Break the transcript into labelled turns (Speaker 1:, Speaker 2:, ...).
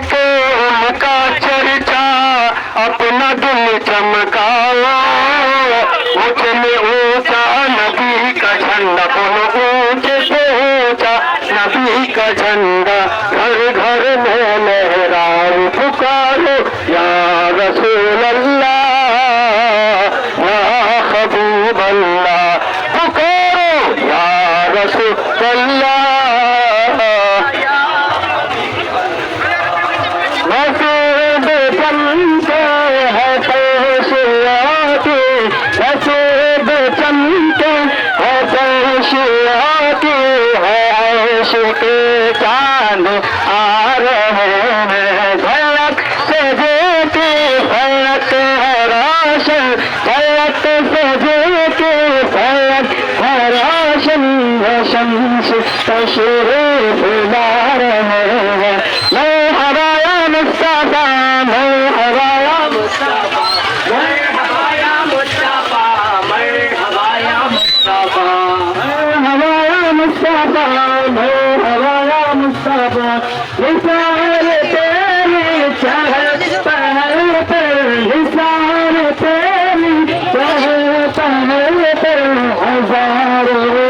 Speaker 1: के उनका चर्चा अपना दिल चमकाओ। ऊंचे ऊंचा नबी का झंडा, बोलो ऊंचे से ऊंचा नबी का झंडा, घर घर में लहराओ पुकारो या रसूल अल्लाह या हबीब अल्लाह, पुकारो या रसूल अल्लाह। नसीब चमके है पेशियाती, नसीब चमके है पेशियाती, है ऐश के चांद आ रहे हैं। झलक से जेती फलक है रोशन, झलक से जेती फलक है रोशन, शम्स तशरीफ ला रहे हैं। मरहबा या मुस्तफा, मरहबा या मुस्तफा, मरहबा या मुस्तफा, मरहबा या मुस्तफा, मरहबा या मुस्तफा, मरहबा या मुस्तफा। निसार तेरी चहल पहल पर, निसार तेरी चहल पहल पर हजारों